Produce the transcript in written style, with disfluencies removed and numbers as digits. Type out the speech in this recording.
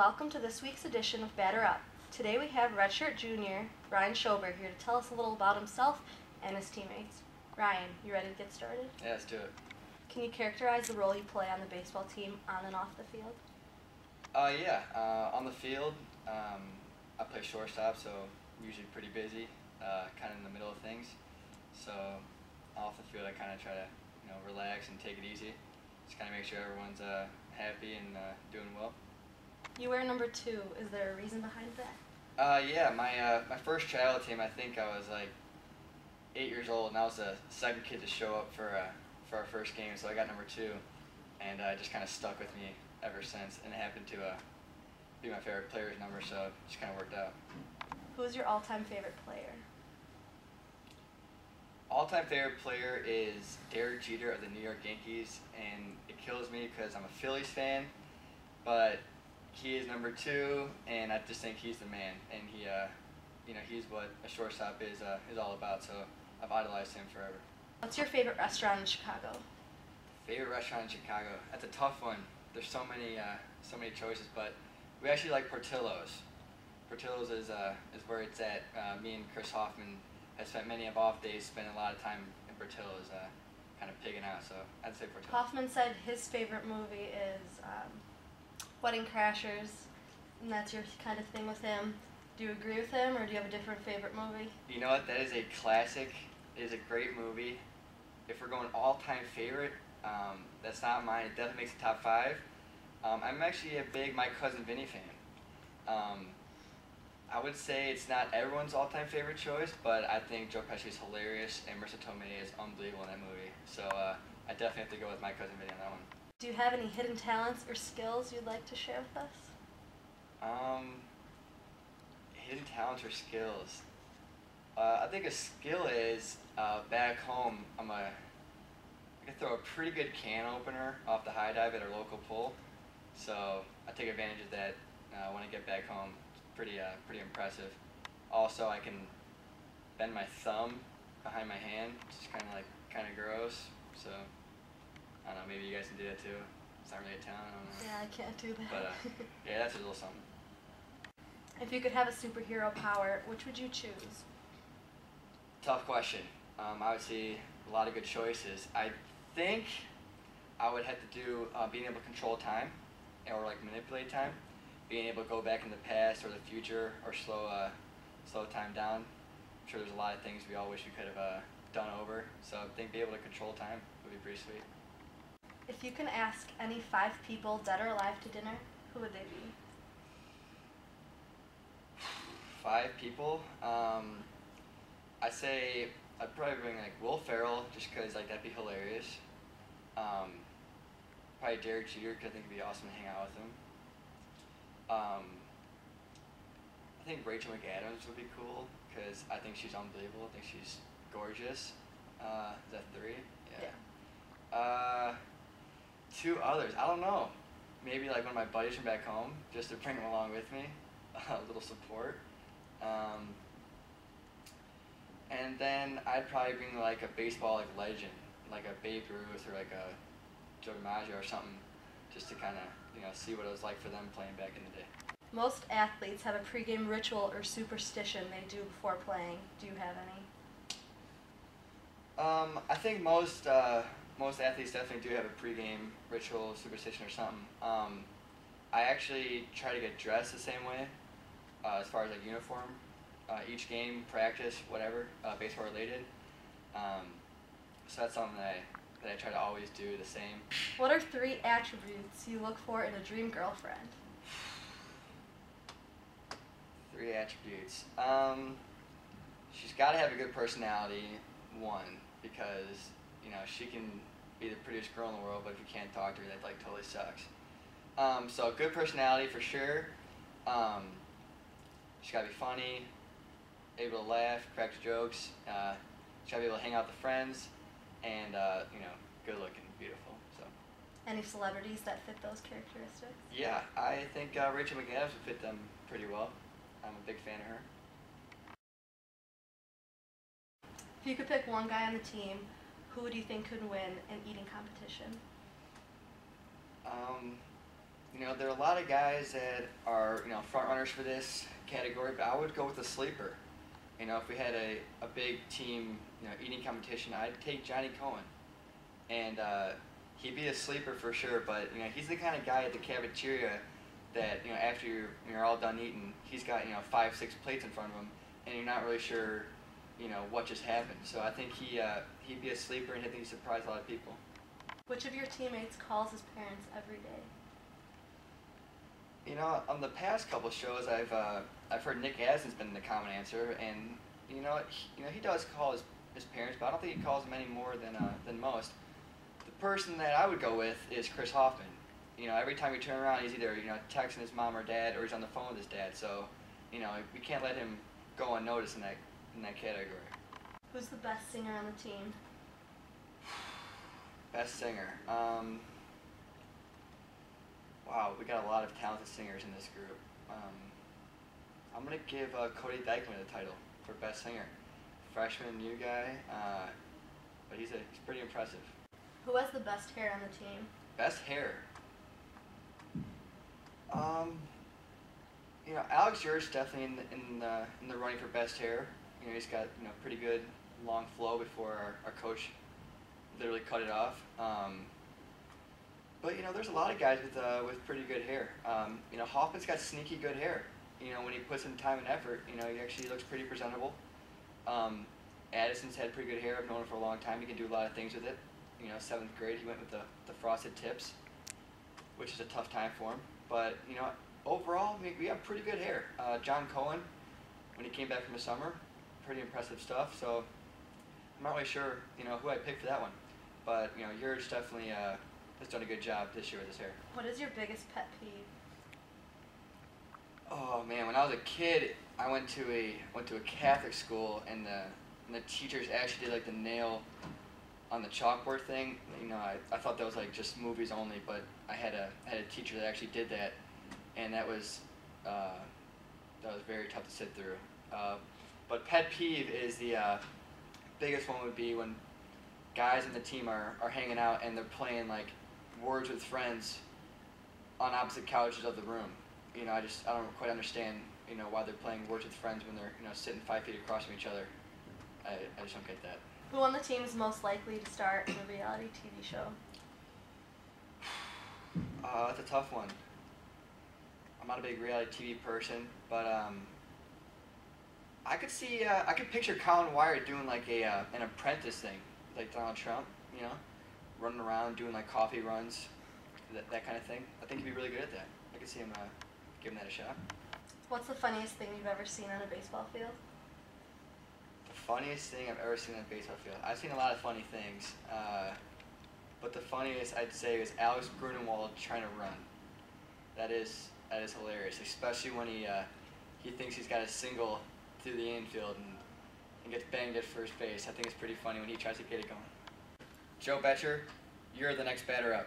welcome to this week's edition of Batter Up. Today we have redshirt junior Ryan Shober here to tell us a little about himself and his teammates. Ryan, you ready to get started? Yeah, let's do it. Can you characterize the role you play on the baseball team on and off the field? On the field, I play shortstop, so I'm usually pretty busy, kind of in the middle of things. So off the field, I kind of try to, relax and take it easy. Just kind of make sure everyone's happy and doing well. You wear number 2. Is there a reason behind that? My first child team, I think I was like 8 years old, and I was the second kid to show up for our first game, so I got number 2, and it just kind of stuck with me ever since, and it happened to be my favorite player's number, so it just kind of worked out. Who is your all-time favorite player? All-time favorite player is Derek Jeter of the New York Yankees, and it kills me because I'm a Phillies fan, but he is number 2, and I just think he's the man, and he's what a shortstop is all about, so I've idolized him forever. What's your favorite restaurant in Chicago? Favorite restaurant in Chicago? That's a tough one. There's so many choices, but we actually like Portillo's. Portillo's is where it's at. Me and Chris Hoffman have spent many of off days spending a lot of time in Portillo's, kind of pigging out, so I'd say Portillo's. Hoffman said his favorite movie is Wedding Crashers, and that's your kind of thing with him. Do you agree with him, or do you have a different favorite movie? You know what? That is a classic. It is a great movie. If we're going all-time favorite, that's not mine. It definitely makes the top 5. I'm actually a big My Cousin Vinny fan. I would say it's not everyone's all-time favorite choice, but I think Joe Pesci is hilarious, and Marissa Tomei is unbelievable in that movie. So I definitely have to go with My Cousin Vinny on that one. Do you have any hidden talents or skills you'd like to share with us? Hidden talents or skills? I think a skill is back home. I can throw a pretty good can opener off the high dive at our local pool, so I take advantage of that when I get back home. It's pretty impressive. Also, I can bend my thumb behind my hand, which is kind of gross. So I don't know. Maybe you guys can do that too. It's not really a talent. I don't know. Yeah, I can't do that. But yeah, that's a little something. If you could have a superhero power, which would you choose? Tough question. I would see a lot of good choices. I think I would have to do being able to control time or manipulate time, being able to go back in the past or the future or slow time down. I'm sure there's a lot of things we all wish we could have done over. So I think being able to control time would be pretty sweet. If you can ask any 5 people, dead or alive, to dinner, who would they be? 5 people? I'd say I'd probably bring Will Ferrell, just because that'd be hilarious. Probably Derek Jeter, because I think it'd be awesome to hang out with him. I think Rachel McAdams would be cool, because I think she's unbelievable. I think she's gorgeous. Is that 3? Yeah. 2 others, I don't know. Maybe one of my buddies from back home, just to bring them along with me, a little support. And then I'd probably bring a baseball legend, like a Babe Ruth or a Joe DiMaggio or something, just to kind of see what it was like for them playing back in the day. Most athletes have a pregame ritual or superstition they do before playing. Do you have any? I think most athletes definitely do have a pregame ritual, superstition, or something. I actually try to get dressed the same way, as far as uniform, each game, practice, whatever, baseball related. So that's something that I try to always do the same. What are 3 attributes you look for in a dream girlfriend? 3 attributes. She's got to have a good personality, 1, because she can be the prettiest girl in the world, but if you can't talk to her, that totally sucks. So good personality for sure. She's got to be funny, able to laugh, crack jokes. She's got to be able to hang out with friends, and good looking, beautiful. So. Any celebrities that fit those characteristics? Yeah, I think Rachel McAdams would fit them pretty well. I'm a big fan of her. If you could pick one guy on the team, who do you think could win an eating competition? There are a lot of guys that are, front runners for this category, but I would go with a sleeper. If we had a big team, eating competition, I'd take Johnny Cohen. And he'd be a sleeper for sure, but, he's the kind of guy at the cafeteria that, after you're all done eating, he's got, 5, 6 plates in front of him, and you're not really sure, what just happened. So I think he'd be a sleeper, and I think he'd surprise a lot of people. Which of your teammates calls his parents every day? On the past couple shows, I've heard Nick Asden's been the common answer, and he does call his parents, but I don't think he calls them any more than most. The person that I would go with is Chris Hoffman. Every time you turn around, he's either texting his mom or dad, or he's on the phone with his dad. So, we can't let him go unnoticed in that category. Who's the best singer on the team? Best singer. Wow, we got a lot of talented singers in this group. I'm gonna give Cody Dykman the title for best singer. Freshman, new guy, but he's pretty impressive. Who has the best hair on the team? Best hair. Alex George definitely in the running for best hair. He's got pretty good long flow before our coach literally cut it off. But there's a lot of guys with pretty good hair. Hoffman's got sneaky good hair. When he puts in time and effort, he actually looks pretty presentable. Addison's had pretty good hair. I've known him for a long time. He can do a lot of things with it. 7th grade, he went with the frosted tips, which is a tough time for him. But overall, we have pretty good hair. John Cohen, when he came back from the summer, pretty impressive stuff. So I'm not really sure, who I'd pick for that one. But yours definitely has done a good job this year with his hair. What is your biggest pet peeve? Oh man, when I was a kid, I went to a Catholic school, and the teachers actually did like the nail on the chalkboard thing. I thought that was like just movies only, but I had a teacher that actually did that, and that was very tough to sit through. But pet peeve is the biggest one would be when guys in the team are hanging out and they're playing like Words with Friends on opposite couches of the room. I don't quite understand why they're playing Words with Friends when they're sitting 5 feet across from each other. I just don't get that. Who on the team is most likely to star in a reality TV show? That's a tough one. I'm not a big reality TV person, but I could picture Colin Wyatt doing like an apprentice thing, like Donald Trump, running around doing like coffee runs, that kind of thing. I think he'd be really good at that. I could see him giving that a shot. What's the funniest thing you've ever seen on a baseball field? The funniest thing I've ever seen on a baseball field. I've seen a lot of funny things, but the funniest I'd say is Alex Grunewald trying to run. That is hilarious, especially when he thinks he's got a single through the infield and gets banged at first base. I think it's pretty funny when he tries to get it going. Joe Betcher, you're the next batter up.